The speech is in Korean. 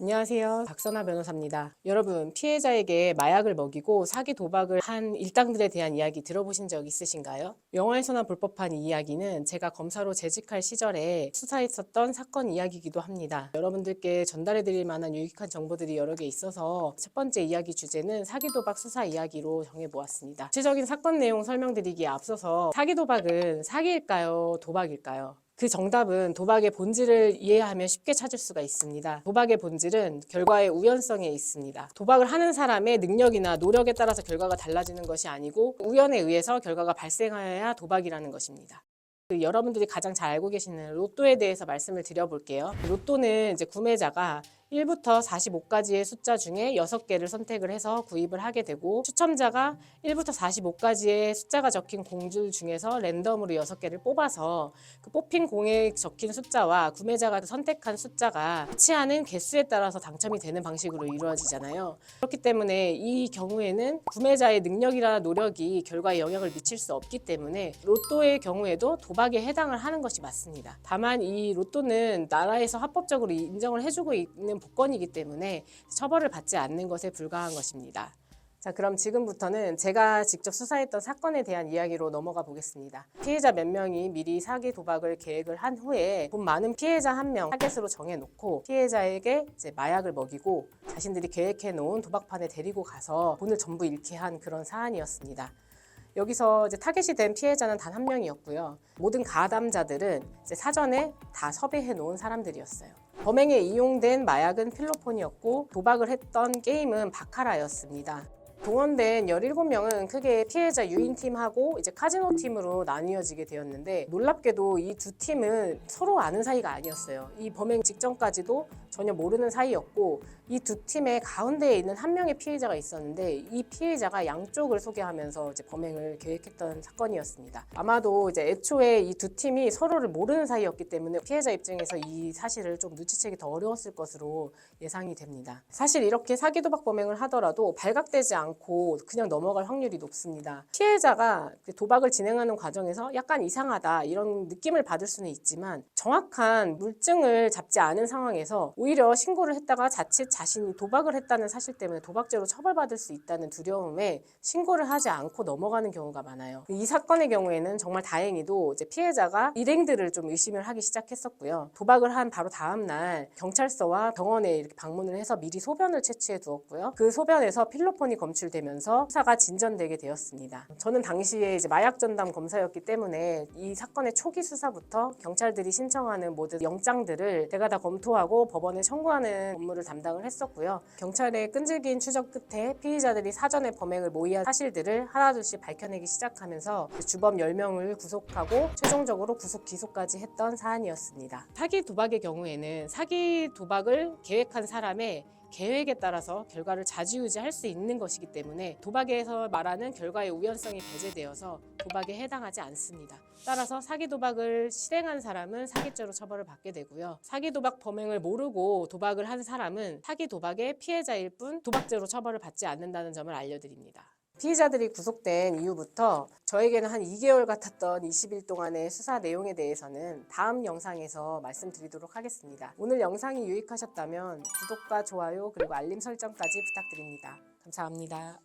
안녕하세요. 박선아 변호사입니다. 여러분, 피해자에게 마약을 먹이고 사기 도박을 한 일당들에 대한 이야기 들어보신 적 있으신가요? 영화에서나 볼 법한 이 이야기는 제가 검사로 재직할 시절에 수사했었던 사건 이야기이기도 합니다. 여러분들께 전달해드릴 만한 유익한 정보들이 여러 개 있어서 첫 번째 이야기 주제는 사기 도박 수사 이야기로 정해보았습니다. 구체적인 사건 내용 설명드리기에 앞서서 사기 도박은 사기일까요? 도박일까요? 그 정답은 도박의 본질을 이해하면 쉽게 찾을 수가 있습니다. 도박의 본질은 결과의 우연성에 있습니다. 도박을 하는 사람의 능력이나 노력에 따라서 결과가 달라지는 것이 아니고 우연에 의해서 결과가 발생하여야 도박이라는 것입니다. 여러분들이 가장 잘 알고 계시는 로또에 대해서 말씀을 드려볼게요. 로또는 이제 구매자가 1부터 45까지의 숫자 중에 6개를 선택을 해서 구입을 하게 되고, 추첨자가 1부터 45까지의 숫자가 적힌 공줄 중에서 랜덤으로 6개를 뽑아서 그 뽑힌 공에 적힌 숫자와 구매자가 선택한 숫자가 같지 않은 개수에 따라서 당첨이 되는 방식으로 이루어지잖아요. 그렇기 때문에 이 경우에는 구매자의 능력이나 노력이 결과에 영향을 미칠 수 없기 때문에 로또의 경우에도 도박에 해당을 하는 것이 맞습니다. 다만 이 로또는 나라에서 합법적으로 인정을 해주고 있는 복권이기 때문에 처벌을 받지 않는 것에 불과한 것입니다. 자, 그럼 지금부터는 제가 직접 수사했던 사건에 대한 이야기로 넘어가 보겠습니다. 피해자 몇 명이 미리 사기 도박을 계획을 한 후에 돈 많은 피해자 한 명 타겟으로 정해놓고 피해자에게 이제 마약을 먹이고 자신들이 계획해 놓은 도박판에 데리고 가서 돈을 전부 잃게 한 그런 사안이었습니다. 여기서 이제 타겟이 된 피해자는 단 한 명이었고요. 모든 가담자들은 이제 사전에 다 섭외해 놓은 사람들이었어요. 범행에 이용된 마약은 필로폰이었고 도박을 했던 게임은 바카라였습니다. 동원된 17명은 크게 피해자 유인팀하고 이제 카지노 팀으로 나뉘어지게 되었는데, 놀랍게도 이 두 팀은 서로 아는 사이가 아니었어요. 이 범행 직전까지도 전혀 모르는 사이였고, 이 두 팀의 가운데에 있는 한 명의 피해자가 있었는데 이 피해자가 양쪽을 소개하면서 이제 범행을 계획했던 사건이었습니다. 아마도 이제 애초에 이 두 팀이 서로를 모르는 사이였기 때문에 피해자 입장에서 이 사실을 좀 눈치채기 더 어려웠을 것으로 예상이 됩니다. 사실 이렇게 사기 도박 범행을 하더라도 발각되지 않고 그냥 넘어갈 확률이 높습니다. 피해자가 도박을 진행하는 과정에서 약간 이상하다 이런 느낌을 받을 수는 있지만, 정확한 물증을 잡지 않은 상황에서 오히려 신고를 했다가 자칫 자신이 도박을 했다는 사실 때문에 도박죄로 처벌받을 수 있다는 두려움에 신고를 하지 않고 넘어가는 경우가 많아요. 이 사건의 경우에는 정말 다행히도 이제 피해자가 일행들을 좀 의심을 하기 시작했었고요. 도박을 한 바로 다음 날 경찰서와 병원에 이렇게 방문을 해서 미리 소변을 채취해 두었고요. 그 소변에서 필로폰이 검출되면서 수사가 진전되게 되었습니다. 저는 당시에 이제 마약 전담 검사였기 때문에 이 사건의 초기 수사부터 경찰들이 신청하는 모든 영장들을 제가 다 검토하고 법원에 청구하는 업무를 담당을 했었고요. 경찰의 끈질긴 추적 끝에 피의자들이 사전에 범행을 모의한 사실들을 하나둘씩 밝혀내기 시작하면서 주범 10명을 구속하고 최종적으로 구속 기소까지 했던 사안이었습니다. 사기 도박의 경우에는 사기 도박을 계획한 사람의 계획에 따라서 결과를 좌지우지할 수 있는 것이기 때문에 도박에서 말하는 결과의 우연성이 배제되어서 도박에 해당하지 않습니다. 따라서 사기 도박을 실행한 사람은 사기죄로 처벌을 받게 되고요. 사기 도박 범행을 모르고 도박을 한 사람은 사기 도박의 피해자일 뿐 도박죄로 처벌을 받지 않는다는 점을 알려드립니다. 피의자들이 구속된 이후부터 저에게는 한 2개월 같았던 20일 동안의 수사 내용에 대해서는 다음 영상에서 말씀드리도록 하겠습니다. 오늘 영상이 유익하셨다면 구독과 좋아요 그리고 알림 설정까지 부탁드립니다. 감사합니다.